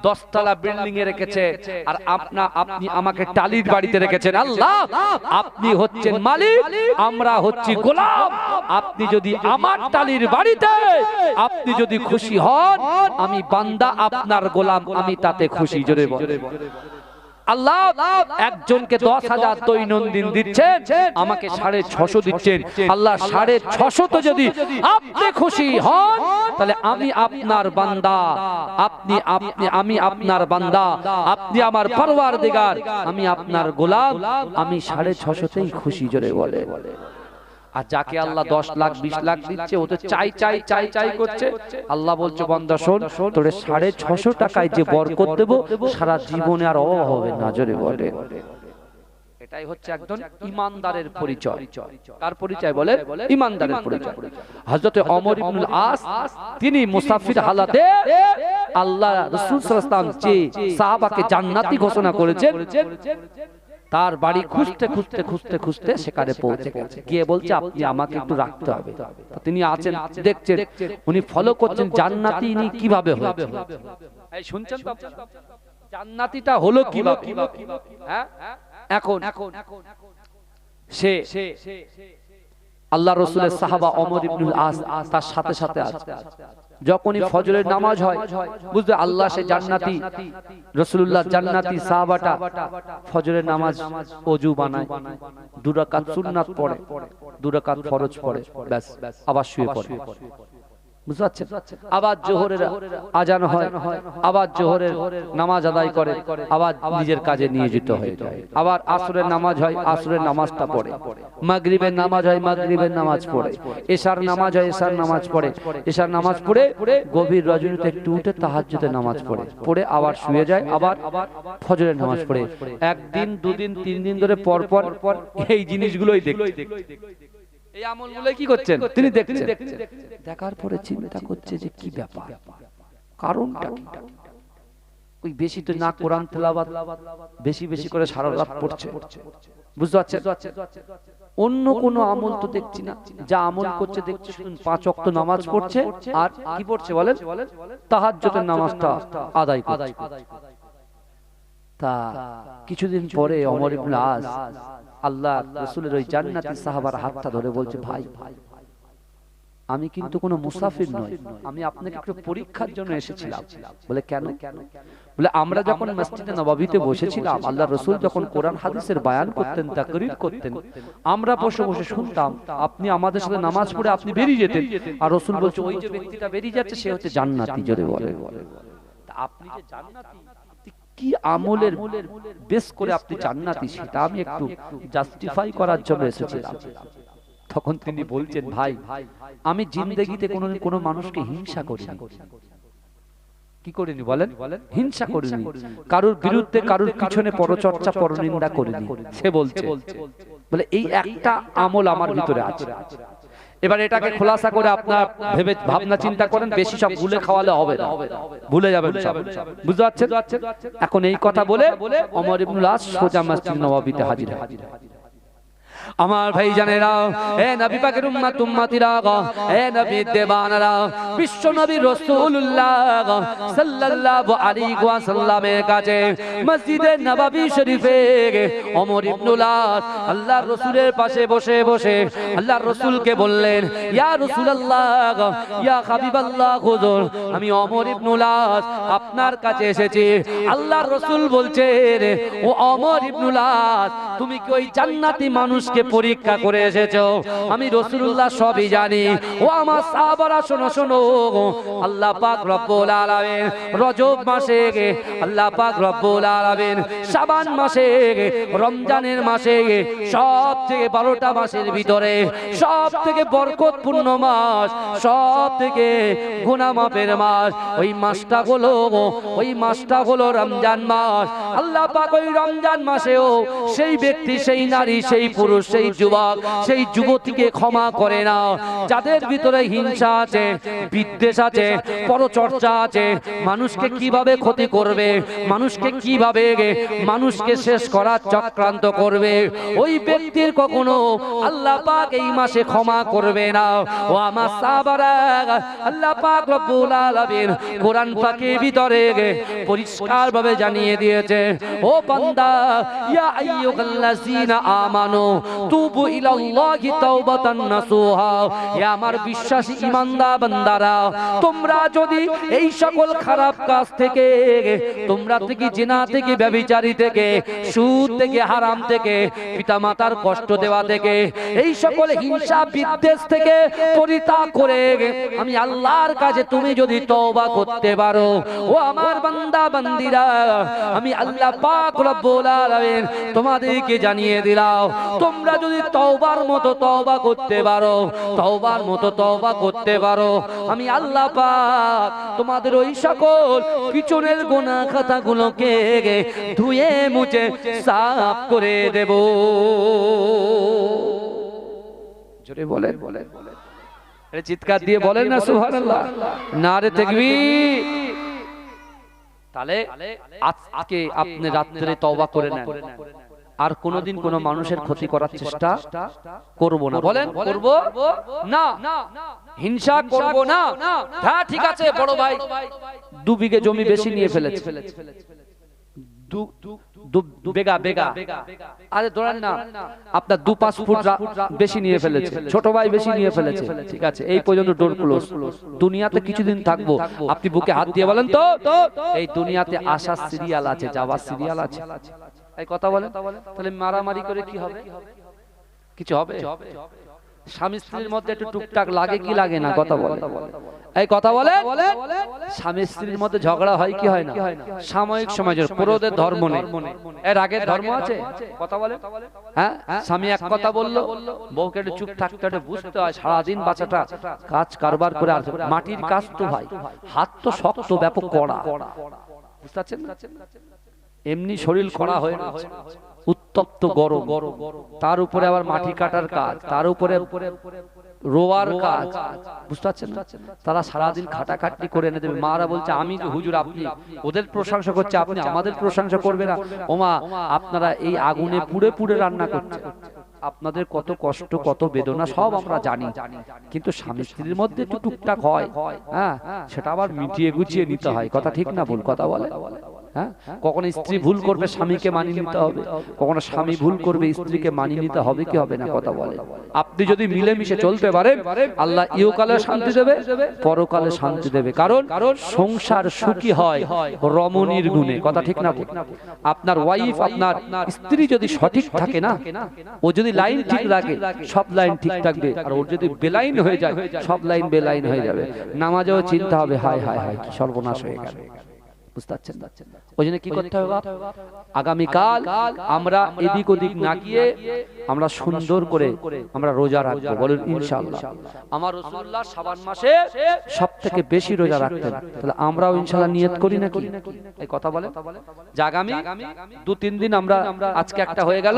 10 তলা বিল্ডিং এ রেখেছে আর আপনি আমাকে টালির বাড়িতে রেখেছেন, আল্লাহ আপনি হচ্ছেন মালিক, আমরা হচ্ছি গোলাম। আপনি যদি আমার টালির বাড়িতে আপনি যদি খুশি হন, আমি বান্দা আপনার গোলাম, আমি তাতে খুশি। জোরে বলে আল্লাহ একজনকে 10,000 দৈনন্দিন দিচ্ছেন, আমাকে 650 দিচ্ছেন। আল্লাহ 650 তো যদি আপনি খুশি হন, তাহলে আমি আপনার বান্দা, আমি আপনার বান্দা, আপনি আমার পরওয়ারদিগার, আমি আপনার গোলাম, আমি 650তেই খুশি। জোরে বলে। আর যাকে আল্লাহ 10 লাখ 20 লাখ দিচ্ছে, ও তো চাই চাই চাই চাই করছে। আল্লাহ বলছে বান্দা শোন, তোরে 650 টাকায় যে বরকত দেব, সারা জীবনে আর অভাব হবে না। জোরে বলে। এটাই হচ্ছে একজন ঈমানদারের পরিচয়। কার পরিচয় বলে? ঈমানদারের পরিচয়। হযরত ওমর ইবনুল আস তিনি মুসাফির হালাতে আল্লাহ রাসূল সাল্লাল্লাহু আলাইহি ওয়াসাল্লাম যে সাহাবাকে জান্নাতি ঘোষণা করেছেন, তার বাড়ি খুঁজতে খুঁজতে খুঁজতে খুঁজতে সেখানে পৌঁছে গেছে। গিয়ে বলছে আপনি আমাকে একটু রাখতে হবে। তিনি আছেন, দেখছেন, উনি ফলো করছেন জান্নাতি ইনি কিভাবে হয়েছে। এই শুনছেন তো জান্নাতিটা হলো কিভাবে? হ্যাঁ, এখন সে আল্লাহ রাসূলের সাহাবা ওমর ইবনুল আস তার সাথে সাথে আছে। যখনই ফজরের নামাজ হয়, বুঝতে আল্লাহ সে জান্নাতি, রাসূলুল্লাহ জান্নাতি সাহাবাটা ফজরের নামাজ ওযু বানায়, 2 রাকাত সুন্নাত পড়ে, 2 রাকাত ফরজ পড়ে, ব্যাস আবার শুয়ে পড়ে। বুঝতে পারছেন? আবার জোহরের আজান হয়, আবার জোহরের নামাজ আদায় করে, আবার নিজের কাজে নিয়োজিত হয়ে যায়। আবার আসরের নামাজ হয়, আসরের নামাজটা পড়ে। মাগরিবের নামাজ হয়, মাগরিবের নামাজ পড়ে। এশার নামাজ হয়, এশার নামাজ পড়ে। এশার নামাজ পড়ে গভীর রজনীতে একটু উঠে তাহাজ্জুদের নামাজ পড়ে, পড়ে আবার শুয়ে যায়, আবার ফজরের নামাজ পড়ে। একদিন, 2 দিন, 3 দিন ধরে পর পর এই জিনিসগুলোই দেখছে। এই আমলগুলো কি করছেন তিনি দেখছেন। দেখার পরে চিন্তা করছে যে কি ব্যাপার, কারণটা কি? ওই বেশি তো না কোরআন তেলাওয়াত বেশি বেশি করে সারা রাত পড়ছে, বুঝতে পারছেন? অন্য কোনো আমল তো দেখছি না। যা আমল করছে দেখছি শুনুন, 5 ওয়াক্ত নামাজ পড়ছে, আর কি পড়ছে বলেন? তাহাজ্জুদের নামাজটা আদায় করছে। তা কিছুদিন পরে ওমর ইবনে আস আল্লাহ রাসূলের ওই জান্নাতি সাহাবার হাতটা ধরে বলছে, ভাই আমি কিন্তু কোনো মুসাফির নই, আমি আপনাকে একটু পরীক্ষার জন্য এসেছিলাম। বলে কেন? বলে আমরা যখন মসজিদে নববীতে বসেছিলাম, আল্লাহ রাসূল যখন কোরআন হাদিসের বয়ান করতেন, তাকরীর করতেন, আমরা বসে বসে শুনতাম। আপনি আমাদের সাথে নামাজ পড়ে আপনি বেরিয়ে যেতেন, আর রাসূল বলছে ওই যে ব্যক্তিটা বেরিয়ে যাচ্ছে সে হচ্ছে জান্নাতি। জোরে বলে। তা আপনি যে জান্নাতি, কি আমলের বেস করে আপনি জান্নাতি, সেটা আমি একটু জাস্টিফাই করার জন্য এসেছিলাম। তখন তিনি বলছেন, ভাই আমি জিন্দেগিতে কোনোদিন কোনো মানুষকে হিংসা করিনি। কি করিনি বলেন? হিংসা করিনি, কারোর বিরুদ্ধে কারোর পিছনে পরচর্চা পরনিন্দা করিনি। সে বলছে, বলে এই একটা আমল আমার ভিতরে আছে। এবার এটাকে খোলাসা করে আপনার ভেবে ভাবনা চিন্তা করেন, বেশি সব ভুলে খাওয়ালে হবে না, ভুলে যাবেন সব। বুঝতে পারছেন? এখন এই কথা বলে ওমর ইবনুল আস সোজা মসজিদ নববীতে হাজির হয়। আমার ভাই জানেরা, এ নবী পাকের উম্মত উম্মতিরা, এ নবী দেবানারা, বিশ্ব নবী রাসূলুল্লাহ সাল্লাল্লাহু আলাইহি ওয়াসাল্লামের কাছে মসজিদে নববী শরীফে ওমর ইবনুল আস আল্লাহর রাসূলের পাশে বসে বসে আল্লাহর রাসূলকে বললেন, ইয়া রাসূলুল্লাহ, ইয়া হাবিবাল্লাহ, হুজুর আমি ওমর ইবনুল আস আপনার কাছে এসেছি। আল্লাহর রাসূল বলছেন, ও ওমর ইবনুল আস, তুমি কি ওই জান্নাতি মানুষ মানুষকে পরীক্ষা করে এসেছো, আমি রাসূলুল্লাহ সবই জানি। ও আমার সাহাবারা শোনো শোনো, আল্লাহ পাক রব্বুল আলামিন রজব মাসে, আল্লাহ পাক রব্বুল আলামিন শাবান মাসে, রমজানের মাসে, সব থেকে 12টা মাসের ভিতরে সব থেকে বরকতপূর্ণ মাস, সব থেকে গুনাহ মাফের মাস, ওই মাসটা হলো রমজান মাস। আল্লাহ পাক ওই রমজান মাসেও সেই ব্যক্তি, সেই নারী, সেই পুরুষ, সেই যুবক, সেই যুবতীকে ক্ষমা করে না যাদের ভিতরে হিংসা আছে, বিদ্বেষ আছে, পরচর্চা আছে, মানুষকে কিভাবে ক্ষতি করবে, মানুষকে কিভাবে মানুষকে শেষ করার চক্রান্ত করবে, ওই ব্যক্তির কখনো আল্লাহ পাক এই মাসে ক্ষমা করবে না। ও আমার সাহাবারা, আল্লাহ পাক রব্বুল আলামিন কোরআন পাকের ভিতরে পরিষ্কার ভাবে জানিয়ে দিয়েছে, ও বান্দা, ইয়া আইয়ুহাল্লাযীনা আমানু তুবু ইলাল্লাহি তাওবাতান নাসুহা, হে আমার বিশ্বাসী ঈমানদার বান্দারা, তোমরা যদি এই সকল খারাপ কাজ থেকে, তোমরা থেকে জিনা থেকে, ব্যভিচারী থেকে, সুদ থেকে, হারাম থেকে, পিতামাতার কষ্ট দেওয়া থেকে, এই সকল হিংসা বিদ্বেষ থেকে পরিত্যাগ করে আমি আল্লাহর কাছে তুমি যদি তওবা করতে পারো, ও আমার বান্দা বান্দিরা, আমি আল্লাহ পাক রব্বুল আলামিন তোমাদেরকে জানিয়ে দিলাম, তোমরা যদি তওবার মতো তওবা করতে পারো, তওবার মতো তওবা করতে পারো, আমি আল্লাহ পাক তোমাদের ওই সকল পিছনের গুনাহ খাতাগুলোকে ধুয়ে মুছে সাফ করে দেব। জোরে বলেন, চিৎকার দিয়ে বলেন না সুবহানাল্লাহ, নারে তাকবীর। তাহলে আজকে আপনি রাত্রে তওবা করে নেন, আর কোনোদিন কোনো মানুষের ক্ষতি করার চেষ্টা করব না। বলেন, করব না, হিংসা করব না। হ্যাঁ ঠিক আছে, বড় ভাই 2 বিঘে জমি বেশি নিয়ে ফেলেছে, আরে ধরেন না আপনার 2-5 ফুট বেশি নিয়ে ফেলেছে, ছোট ভাই বেশি নিয়ে ফেলেছে, ঠিক আছে, এই পর্যন্ত ডোর ক্লোজ। দুনিয়াতে কিছুদিন থাকবো, আপনি বুকে হাত দিয়ে বলেন তো, এই দুনিয়াতে আসার সিরিয়াল আছে, যাওয়ার সিরিয়াল আছে, এই কথা বলেন। তাহলে মারামারি করে কি হবে? কিছু হবে? স্বামী স্ত্রীর মধ্যে একটু টুকটাক লাগে কি লাগে না? কথা বলে, এই কথা বলে। স্বামী স্ত্রীর মধ্যে ঝগড়া হয় কি হয় না? সাময়িক সময়, পুরোদের ধর্ম নেই, এর আগের ধর্ম আছে। কথা বলে, হ্যাঁ, স্বামী এক কথা বললো, বউকে একটু চুপ থাকতে, একটু বুঝতে হয়, সারাদিন বাচ্চাটা কাজ কারবার করে আসে, মাটির কাজ তো ভাই, হাত তো শক্ত, ব্যাপক কড়া, বুঝতে পারছেন? এমনি শরীর কড়া হয়ে উত্তপ্ত গরম, তার উপরে আবার মাটি কাটার কাজ, তার উপরে রোয়ার কাজ, বুঝতে পারছেন? তারা সারাদিন খাটাখাটনি করে এনে দেবে। মারা বলছে, আমি তো হুজুর, আপনি ওদের প্রশংসা করছে, আপনি আমাদের প্রশংসা করবে না? ওমা, আপনারা এই আগুনে পুড়ে পুড়ে রান্না করছে, আপনাদের কত কষ্ট, কত বেদনা সব আমরা জানি, কিন্তু স্বামী স্ত্রীর মধ্যে একটু টুকটাক হয়, হ্যাঁ, সেটা আবার মিটিয়ে গুছিয়ে নিতে হয়। কথা ঠিক না ভুল? কথা বলে, হ্যাঁ, কখনো স্ত্রী ভুল করবে, স্বামীকে মানিয়ে নিতে হবে, কখনো স্বামী ভুল করবে, স্ত্রীকে মানিয়ে নিতে হবে কি হবে না? কথা বলে। আপনি যদি মিলেমিশে চলতে পারেন, আল্লাহ ইহকালে শান্তি দেবে, পরকালে শান্তি দেবে। কারণ সংসার সুখী হয় রমণীর গুণে। কথা ঠিক না? আপনার ওয়াইফ, আপনার স্ত্রী যদি সঠিক থাকে না, ও যদি লাইন ঠিক রাখে, সব লাইন ঠিক থাকবে, আর ওর যদি বেলাইন হয়ে যায়, সব লাইন বেলাইন হয়ে যাবে। নামাজেও চিন্তা হবে, হায় হায় হায়, কি সর্বনাশ হয়ে গেল। বুঝতে পারছেন? ওই জন্য কি করতে হবে? আগামীকাল আমরা এদিক ওদিক না গিয়ে আমরা সুন্দর করে আমরা রোজা রাখবো। বলেন ইনশাআল্লাহ। আমার রাসূলুল্লাহ শাবান মাসে সবথেকে বেশি রোজা রাখতেন, তাহলে আমরাও ইনশাআল্লাহ নিয়ত করি নাকি? এই কথা বলেন যে আগামী 2-3 দিন আমরা, আজকে একটা হয়ে গেল,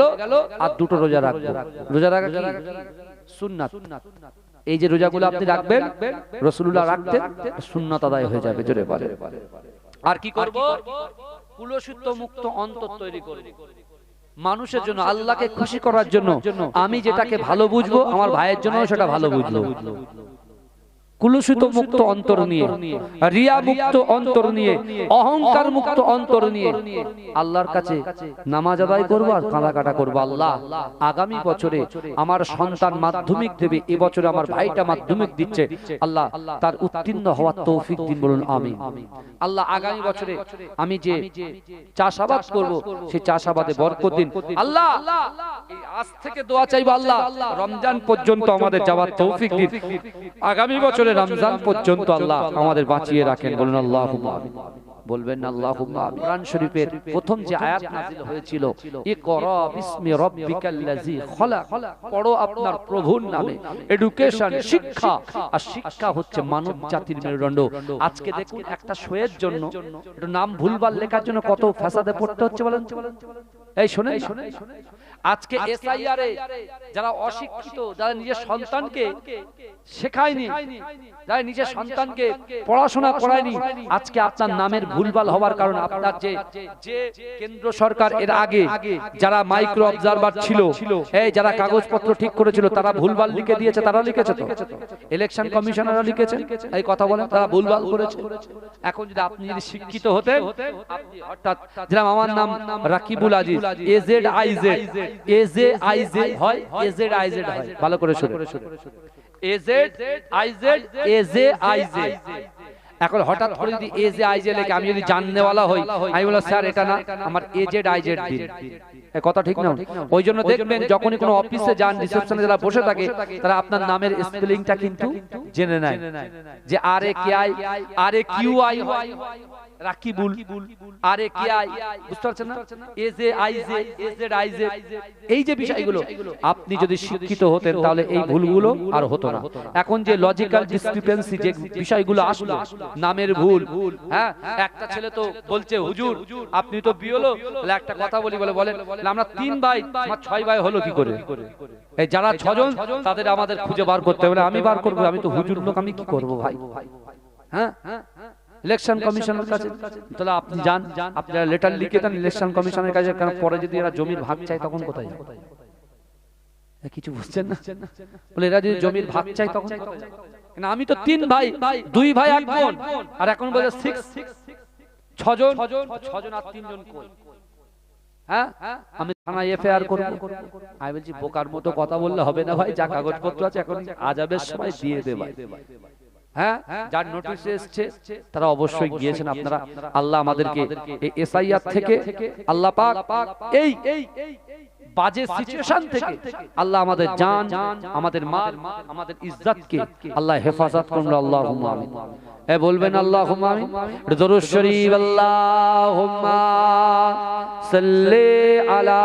আর 2টো রোজা রাখবো। রোজা রাখা কি সুন্নাত। এই যে রোজাগুলো আপনি রাখবেন, রাসূলুল্লাহ রাখতেন, সুন্নাত আদায় হয়ে যাবে। জোরে বলেন। আর কি করব? কুলসিত মুক্ত অন্তর তৈরি করব মানুষের জন্য, আল্লাহকে খুশি করার জন্য। আমি যেটাকে ভালো বুঝবো, আমার ভাইয়ের জন্য সেটা ভালো বুঝলো। কুলুষিত মুক্ত অন্তর নিয়ে, রিয়া মুক্ত অন্তর নিয়ে, অহংকার মুক্ত অন্তর নিয়ে আল্লাহর কাছে নামাজ আদায় করবো আর কাঁদাকাটা করবো। আল্লাহ, আগামী বছরে আমার সন্তান মাধ্যমিক দেবে, এবছরে আমার ভাইটা মাধ্যমিক দিচ্ছে, আল্লাহ তার উত্তীর্ণ হওয়ার তৌফিক দিন, বলুন আমিন। আল্লাহ আগামী বছরে আমি যে চাষাবাদ করব সেই চাষাবাদে বরকত দিন। আল্লাহ আজ থেকে দোয়া চাইবো, আল্লাহ রমজান পর্যন্ত আমাদের যাওয়ার তৌফিক দিন, আগামী বছরে রমজান পর্যন্ত আল্লাহ আমাদের বাঁচিয়ে রাখেন, বলুন আল্লাহুম্মা আমিন। বলবেন আল্লাহুম্মা আমিন। কোরআন শরীফের প্রথম যে আয়াত নাযিল হয়েছিল, ইকরা বিসমি রাব্বিকাল্লাযী খলাক, পড়ো আপনার প্রভুর নামে। এডুকেশন, শিক্ষা, আর শিক্ষা হচ্ছে মানব জাতির মেরুদণ্ড। আজকে দেখুন একটা শোয়ের জন্য, একটু নাম ভুলভাল লেখার জন্য কত ফ্যাসাদে পড়তে হচ্ছে বলেন। এই শুনে আজকে এসআইআর এ যারা অশিক্ষিত, যারা নিজের সন্তানকে শেখায়নি, যারা নিজের সন্তানকে পড়াশোনা করায়নি, আজকে আপনার নামের ভুলভাল হওয়ার কারণে আপনার যে কেন্দ্র সরকার এর আগে যারা মাইক্রো অবজারভার ছিল, এই যারা কাগজপত্র ঠিক করেছিল, তারা ভুলভাল লিখে দিয়েছে। তারা লিখেছে তো, ইলেকশন কমিশনাররা লিখেছেন এই কথা বলেন, তারা ভুলভাল করেছে। এখন যদি আপনি যদি শিক্ষিত হতেন, আপনি হঠাৎ যেরকম আমার নাম রাকিবুল আজিজ, AZIZ, AZIZ হয়, AZIZ হয়, ভালো করে শুনুন, AZIZ, AZIZ। এখন হঠাৎ করে যদি AZIZ লেখে, আমি যদি জাননেওয়ালা হই, আমি বললাম স্যার এটা না, আমার AZIZ দিন, এই কথা ঠিক না? ওই জন্য দেখবেন যখনই কোনো অফিসে যান, রিসেপশনে যারা বসে থাকে, তারা আপনার নামের স্পেলিংটা কিন্তু জেনে নেয়, যে RAKI, RAQI রাকিবুল, RAKI, বুঝতে পারছেন না? AZIZ, AZIZ, এই যে বিষয়গুলো আপনি যদি শিক্ষিত হতেন তাহলে এই ভুলগুলো আর হতো না। এখন যে লজিক্যাল ডিসক্রিপেন্সি যে বিষয়গুলো আসলো, নামের ভুল, হ্যাঁ, একটা ছেলে তো বলছে হুজুর আপনি তো বিয়েলো, বলে একটা কথা বলি, বলে বলেন আমরা 3 ভাই, আমার 6 ভাই হলো কি করে? এই যারা 6 জন তাদের আমাদের খুঁজে বার করতে হবে, আমি বার করবো, আমি তো হুজুর লোক, আমি কি করবো ভাই? হ্যাঁ, ইলেকশন কমিশনের কাছে তাহলে আপনি যান, আপনারা লেটার লিখে দেন ইলেকশন কমিশনের কাছে, কারণ পরে যদি এরা জমির ভাগ চায় তখন কোথায় যাবে? কিছু বুঝছেন না? বলে এরা যদি জমির ভাগ চায় তখন, আমি তো 3 ভাই, 2 ভাই 1 বোন, আর এখন বলে 6 জন আর 3 জন কই? হ্যাঁ, আমি থানায় এফআইআর করব। আমি বলছি বোকার মতো কথা বললে হবে না ভাই, যা কাগজপত্র আছে এখন আজাবের সময় দিয়ে দে ভাই। হ্যাঁ, যার নোটিশ এসেছে তারা অবশ্যই গিয়েছেন। আপনারা, আল্লাহ আমাদেরকে এই এসআইআর থেকে, আল্লাহ পাক এই বাজে সিচুয়েশন থেকে আল্লাহ আমাদের জান, আমাদের মাল, আমাদের ইজ্জতকে আল্লাহ হেফাজত করুন, আল্লাহুম্মা আমিন। এ বলবেন আল্লাহুম্মা আমিন। দরুদ শরীফ, আল্লাহুম্মা সাল্লি আলা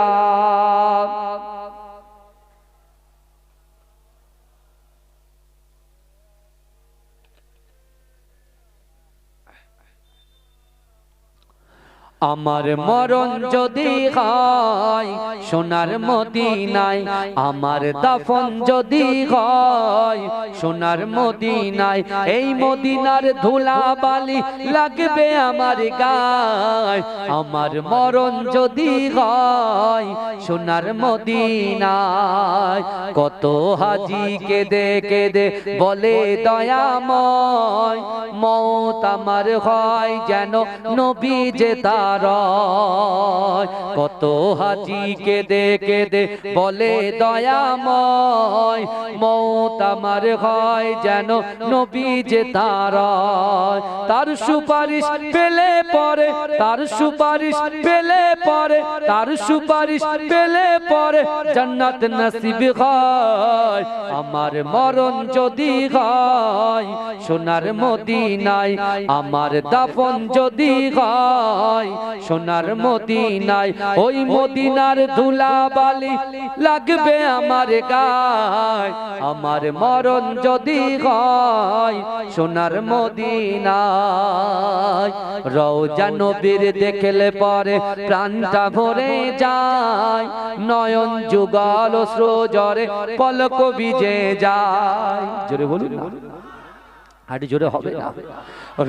আমার মরণ যদি হয় সোনার মদিনায়, আমার দাফন যদি হয় সোনার মদিনায়, এই মদিনার ধুলা বালি লাগবে আমার গায়। আমার মরণ যদি হয় সোনার মদিনায়, কত হাজি কেঁদে কেঁদে বলে দয়াময়, মওত আমার হয় যেন নবী যে তার। কত হাজি কেঁদে কেঁদে বলে দয়াময়, মওত আমার হয় যেন নবী যে তার। তার সুপারিশ পেলে পরে, তার সুপারিশ পেলে পরে, তার সুপারিশ পেলে পরে জান্নাত নসিব হয়। আমার মরণ যদি হয় সোনার মদিনায়, আমার দাফন যদি হয় সোনার মদিনায়, ওই মদিনার ধুলা বালি লাগবে আমার গায়। আমার মরণ যদি হয় সোনার মদিনায়, রওজা নবীর দেখলে পরে প্রাণটা ভরে যায়, নয়ন যুগল অশ্রু জরে পলক ভিজে যায়। জোরে বলুন না। হাঁটি জোরে হবে না।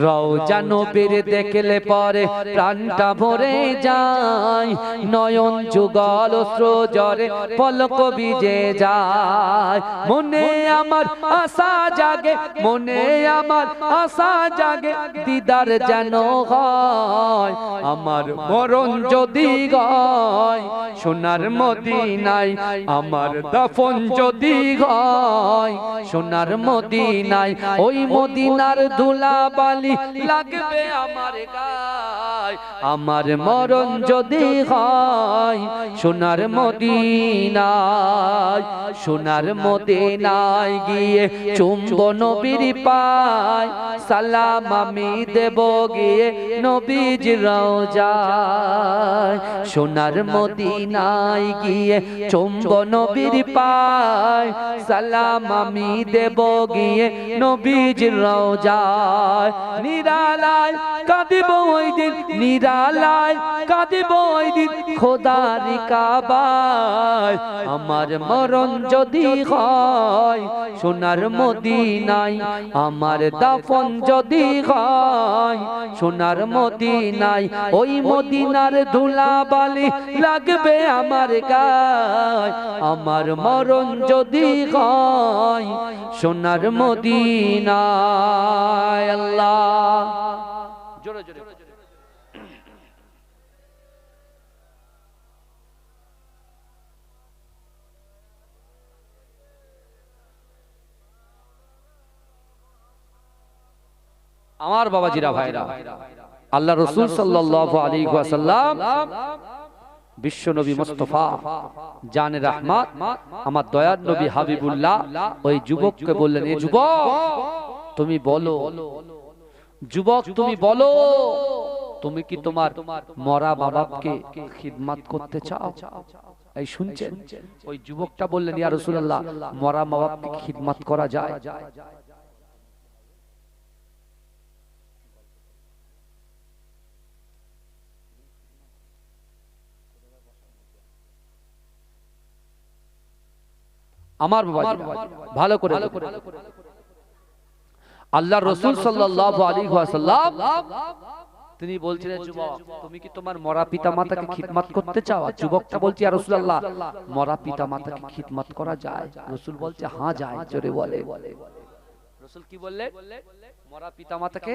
রওজা নবীর দেখলে পরে প্রাণটা ভরে যায়, নয়ন যুগল অশ্র জরে পলক ভিজে যায়। মনে আমার আশা জাগে, মনে আমার আশা জাগে, দিদার যেন হয়। আমার মরণ যদি হয় সোনার মদিনায়, আমার দাফন যদি হয় সোনার মদিনায়, ওই মদিনার ধুলা বালি লাগবে আমার গায়। আমার মরণ যদি হয় সোনার মদিনায়, সোনার মদিনায় গিয়ে চুম্ব নবীর পায়, সালাম আমি দেব গিয়ে নবীজির রওজায়। সোনার মদিনায় গিয়ে চুম্ব নবীর পায়, সালাম আমি দেব গিয়ে নবীজির রওজায়। নিরালায় কাঁদিব ওই দিন, নিরালায় কাঁদিব ওই দিন খোদার কাবায়। আমার মরণ যদি হয় সোনার মদিনায়, আমার দাফন যদি হয় সোনার মদিনায়, ওই মদিনার ধুলা বালি লাগবে আমার গায়। আমার মরণ যদি হয় সোনার মদিনায়। আল্লাহ জোরে জোরে। আমার বাবাজিরা ভাইরা, আল্লাহ রাসূল সাল্লাল্লাহু আলাইহি ওয়াসাল্লাম বিশ্ব নবী মুস্তাফা জানে রাহমাত, আমার দয়ার নবী হাবিবুল্লাহ ওই যুবককে বললেন, এ যুবক তুমি বলো, যুবক তুমি বলো, তুমি কি তোমার মরা বাবাকে খিদমত করতে চাও? এই শুনছেন? ওই যুবকটা বললেন, ইয়া রাসূলুল্লাহ, মরা বাবাকে খিদমত করা যায়? আমার বাবা ভালো করে আল্লাহর রাসূল সাল্লাল্লাহু আলাইহি ওয়াসাল্লাম তিনি বলছিলেন, যুবক তুমি কি তোমার মরা পিতামাতাকে খিদমত করতে চাও? যুবকটা বলছে, ইয়া রাসূলুল্লাহ, মরা পিতামাতাকে খিদমত করা যায়? রাসূল বলছে, হ্যাঁ যায়। জোরে বলে। রাসূল কি বললেন? মরা পিতামাতাকে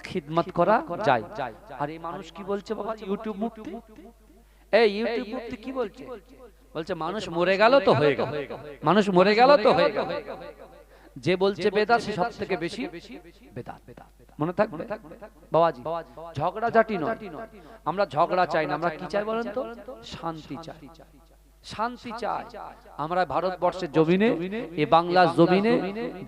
খিদমত করা যায়। আর এই মানুষ কি বলছে বাবা? ইউটিউব মুফতি, এই ইউটিউব মুফতি কি বলছে? বলছে মানুষ মরে গেল তো হয়ে গেল, মানুষ মরে গেল তো হয়ে গেল। যে বলছে বেদাত সে সব থেকে বেশি বেদাত। মনে থাকবে বাবাজি, ঝগড়াঝাটি নয়, আমরা ঝগড়া চাই না। আমরা কি চাই বলেন তো? শান্তি চাই, শান্তি চাই। আমরা ভারতবর্ষের জমিনে, এ বাংলার জমিনে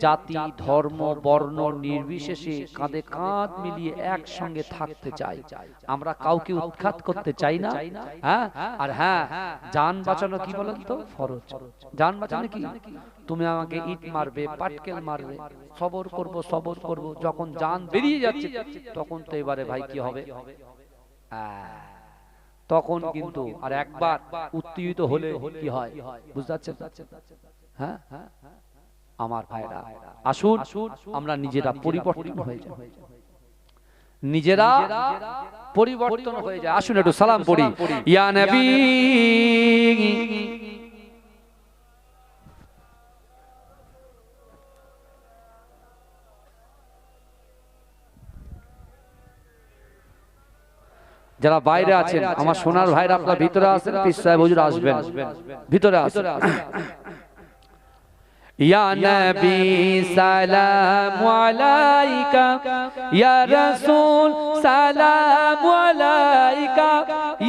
জাতি ধর্ম বর্ণ নির্বিশেষে কাঁধে কাঁধ মিলিয়ে একসঙ্গে থাকতে চাই। আমরা কাউকে উৎখাত করতে চাই না। হ্যাঁ, আর হ্যাঁ, জান বাঁচানো কি বলেন তো? ফরজ। জান বাঁচানো কি? তুমি আমাকে ইট মারবে, পাটকেল মারবে, সবর করব, সবর করব। যখন জান বেরিয়ে যাচ্ছে তখন তো এবারে ভাই কি হবে? তখন কিন্তু আর একবার উত্তেজিত হলে কি হয় বুঝতে পারছেন? হ্যাঁ, আমার ভাইরা, আসুন আমরা নিজেরা পরিবর্তন হয়ে যাই, নিজেরা পরিবর্তন হয়ে যায়। আসুন একটু সালাম পড়ি। ইয়া নবী যারা বাইরে আছেন, আমার সোনার ভাইরা, আপনারা ভিতরে আসেন, পীর সাহেব হুজুর আসবেন, ভিতরে আসেন। ইয়া নবী সালাম আলাইকা, ইয়া রাসূল সালাম আলাইকা,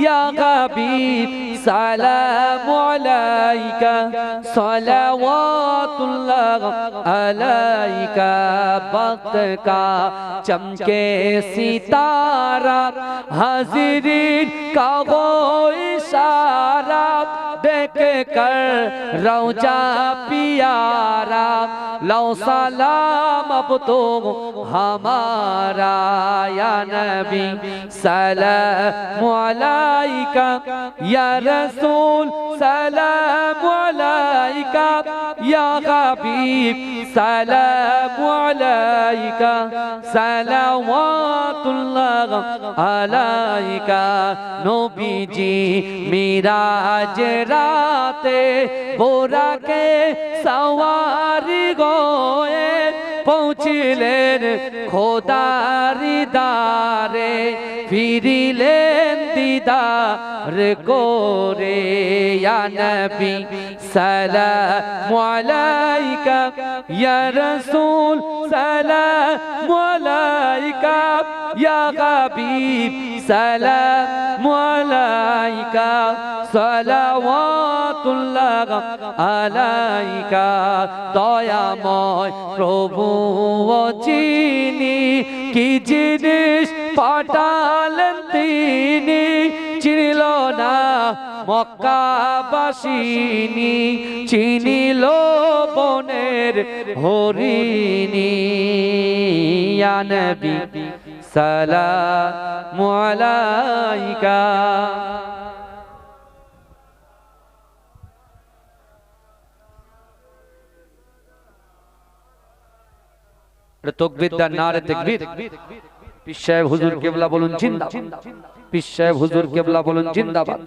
ইয়া হাবিব সালাম আলাইকা, সালাওয়াতুল্লাহ আলাইকা। वक्त का चमके सितारा, हाजिरीन का वो इशारा, देख कर रौजा पियारा लो सलाम अब तो हमारा या नबी सलाम अलैका या रसूल सलाम अलैका या हबीब सलाम अलैका सलावतुल्लाह अलैका नबीजी मिराज राते बोरा के सवारी गोए पहुँचिलेन खोदारी दारे फिरिलेन दीदार कोरे या नबी सलाम अलैका या रसूल सलाम अलैका या हबीब सलाम अलैका सलावतुल्लाह अलैका दयामय प्रभु চিনি কি জিনিস পাঠালেন তিনি চিনিল না মক্কাবাসিনী চিনিল বনের হরিণী ইয়া নবী সালামু আলাইকা तकबीर दा नारे तकबीर पीर साहेब हुजूर केबला बोलुन जिंदाबाद पीर साहेब हुजूर केबला बोलुन जिंदाबाद।